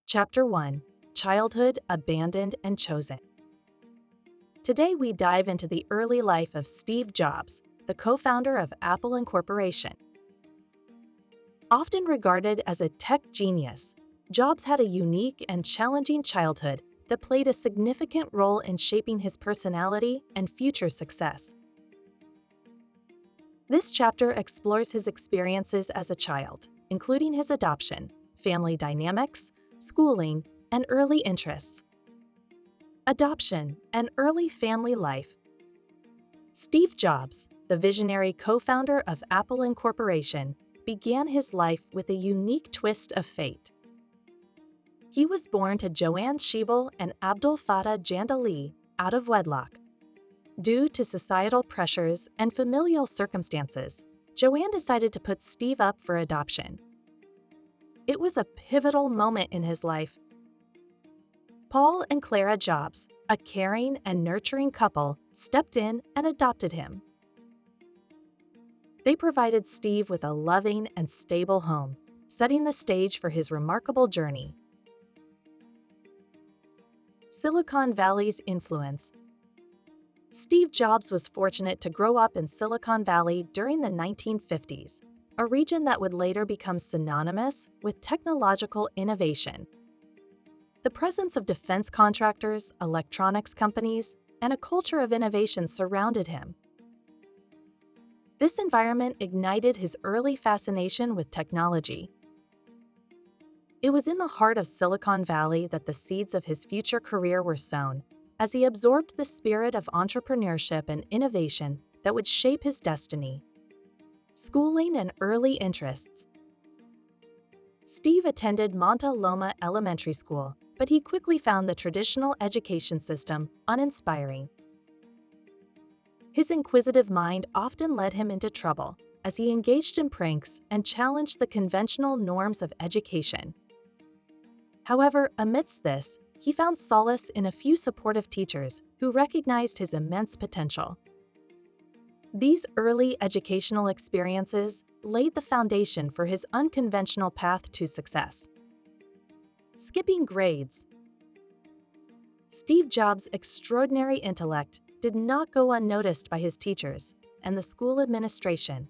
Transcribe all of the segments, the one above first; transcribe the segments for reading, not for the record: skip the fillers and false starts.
Chapter 1: Childhood, Abandoned and Chosen. Today we dive into the early life of Steve Jobs, the co-founder of Apple Incorporation. Often regarded as a tech genius, Jobs had a unique and challenging childhood that played a significant role in shaping his personality and future success. This chapter explores his experiences as a child, including his adoption, family dynamics, schooling, and early interests. Adoption and early family life. Steve Jobs, the visionary co-founder of Apple Incorporation, began his life with a unique twist of fate. He was born to Joanne Schiebel and Abdul Fattah Jandali out of wedlock. Due to societal pressures and familial circumstances, Joanne decided to put Steve up for adoption. It was a pivotal moment in his life. Paul and Clara Jobs, a caring and nurturing couple, stepped in and adopted him. They provided Steve with a loving and stable home, setting the stage for his remarkable journey. Silicon Valley's influence. Steve Jobs was fortunate to grow up in Silicon Valley during the 1950s, a region that would later become synonymous with technological innovation. The presence of defense contractors, electronics companies, and a culture of innovation surrounded him. This environment ignited his early fascination with technology. It was in the heart of Silicon Valley that the seeds of his future career were sown, as he absorbed the spirit of entrepreneurship and innovation that would shape his destiny. Schooling and early interests. Steve attended Monta Loma Elementary School, but he quickly found the traditional education system uninspiring. His inquisitive mind often led him into trouble, as he engaged in pranks and challenged the conventional norms of education. However, amidst this, he found solace in a few supportive teachers who recognized his immense potential. These early educational experiences laid the foundation for his unconventional path to success. Skipping grades. Steve Jobs' extraordinary intellect did not go unnoticed by his teachers and the school administration.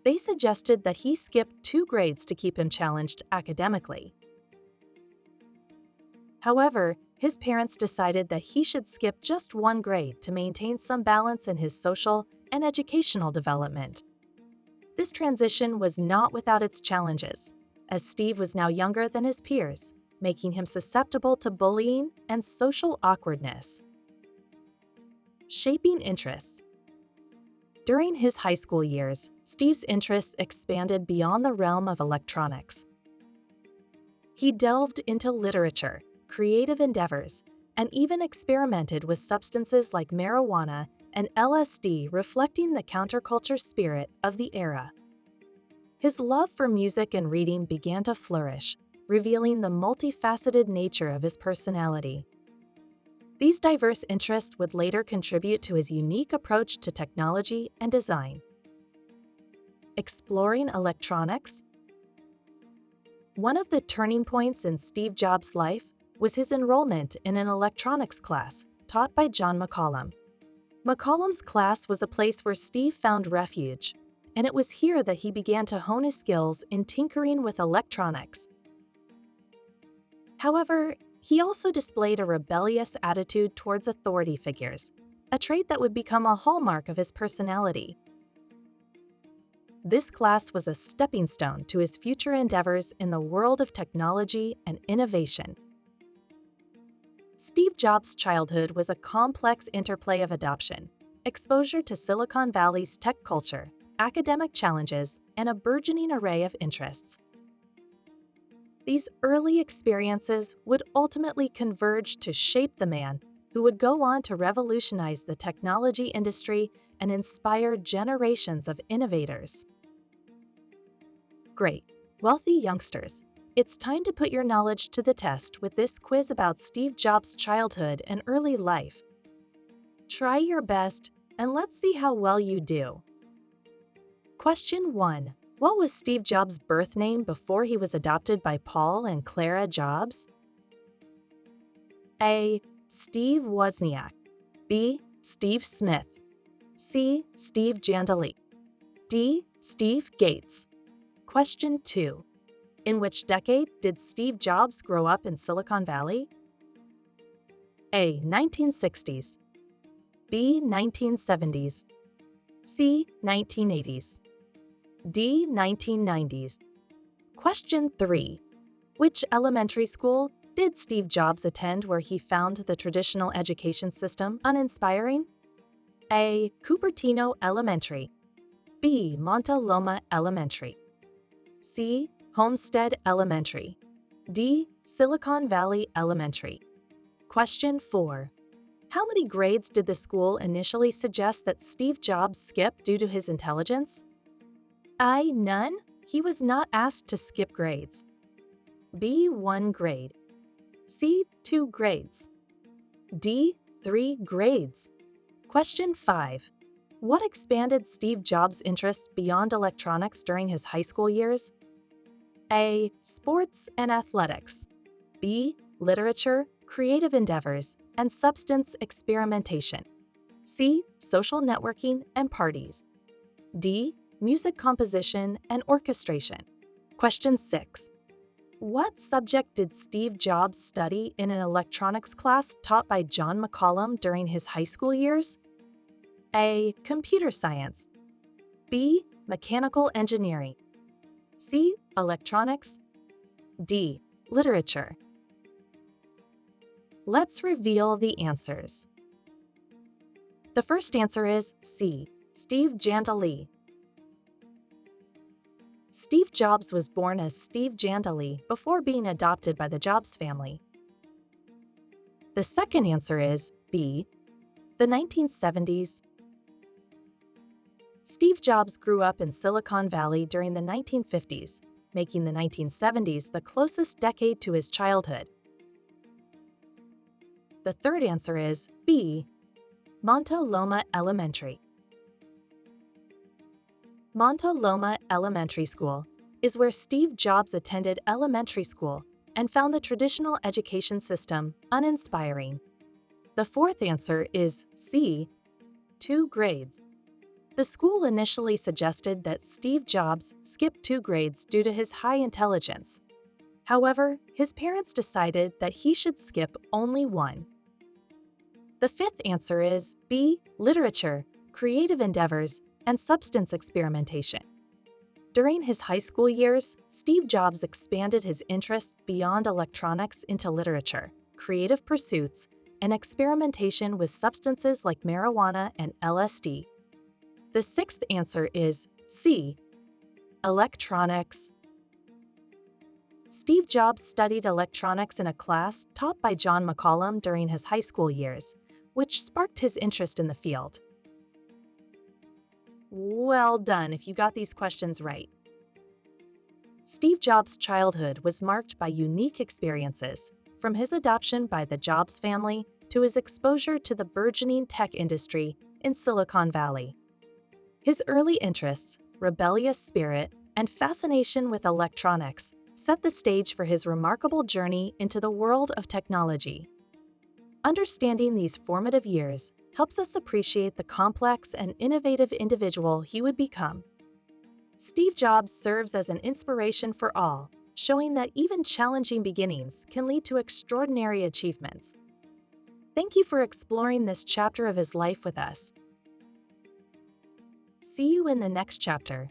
They suggested that he skip 2 grades to keep him challenged academically. However, his parents decided that he should skip just 1 grade to maintain some balance in his social and educational development. This transition was not without its challenges, as Steve was now younger than his peers, making him susceptible to bullying and social awkwardness. Shaping interests. During his high school years, Steve's interests expanded beyond the realm of electronics. He delved into literature, creative endeavors, and even experimented with substances like marijuana and LSD, reflecting the counterculture spirit of the era. His love for music and reading began to flourish, revealing the multifaceted nature of his personality. These diverse interests would later contribute to his unique approach to technology and design. Exploring electronics. One of the turning points in Steve Jobs' life was his enrollment in an electronics class taught by John McCollum. McCollum's class was a place where Steve found refuge, and it was here that he began to hone his skills in tinkering with electronics. However, he also displayed a rebellious attitude towards authority figures, a trait that would become a hallmark of his personality. This class was a stepping stone to his future endeavors in the world of technology and innovation. Steve Jobs' childhood was a complex interplay of adoption, exposure to Silicon Valley's tech culture, academic challenges, and a burgeoning array of interests. These early experiences would ultimately converge to shape the man who would go on to revolutionize the technology industry and inspire generations of innovators. Great, wealthy youngsters, it's time to put your knowledge to the test with this quiz about Steve Jobs' childhood and early life. Try your best, and let's see how well you do. Question 1. What was Steve Jobs' birth name before he was adopted by Paul and Clara Jobs? A. Steve Wozniak. B. Steve Smith. C. Steve Jandali. D. Steve Gates. Question 2. In which decade did Steve Jobs grow up in Silicon Valley? A. 1960s. B. 1970s. C. 1980s. D. 1990s. Question 3. Which elementary school did Steve Jobs attend where he found the traditional education system uninspiring? A. Cupertino Elementary. B. Monta Loma Elementary. C. Homestead Elementary. D. Silicon Valley Elementary. Question 4. How many grades did the school initially suggest that Steve Jobs skip due to his intelligence? A. None. He was not asked to skip grades. B. 1 grade. C. 2 grades. D. 3 grades. Question 5. What expanded Steve Jobs' interest beyond electronics during his high school years? A. Sports and athletics. B. Literature, creative endeavors, and substance experimentation. C. Social networking and parties. D. Music composition and orchestration. Question 6. What subject did Steve Jobs study in an electronics class taught by John McCollum during his high school years? A. Computer science. B. Mechanical engineering. C. Electronics. D. Literature. Let's reveal the answers. The first answer is C. Steve Jandali. Steve Jobs was born as Steve Jandali before being adopted by the Jobs family. The second answer is B. The 1970s. Steve Jobs grew up in Silicon Valley during the 1950s, making the 1970s the closest decade to his childhood. The third answer is B. Monta Loma Elementary. Monta Loma Elementary School is where Steve Jobs attended elementary school and found the traditional education system uninspiring. The fourth answer is C. 2 grades. The school initially suggested that Steve Jobs skip 2 grades due to his high intelligence. However, his parents decided that he should skip only 1. The fifth answer is B. Literature, creative endeavors, and substance experimentation. During his high school years, Steve Jobs expanded his interest beyond electronics into literature, creative pursuits, and experimentation with substances like marijuana and LSD. The sixth answer is C. Electronics. Steve Jobs studied electronics in a class taught by John McCollum during his high school years, which sparked his interest in the field. Well done if you got these questions right. Steve Jobs' childhood was marked by unique experiences, from his adoption by the Jobs family to his exposure to the burgeoning tech industry in Silicon Valley. His early interests, rebellious spirit, and fascination with electronics set the stage for his remarkable journey into the world of technology. Understanding these formative years helps us appreciate the complex and innovative individual he would become. Steve Jobs serves as an inspiration for all, showing that even challenging beginnings can lead to extraordinary achievements. Thank you for exploring this chapter of his life with us. See you in the next chapter.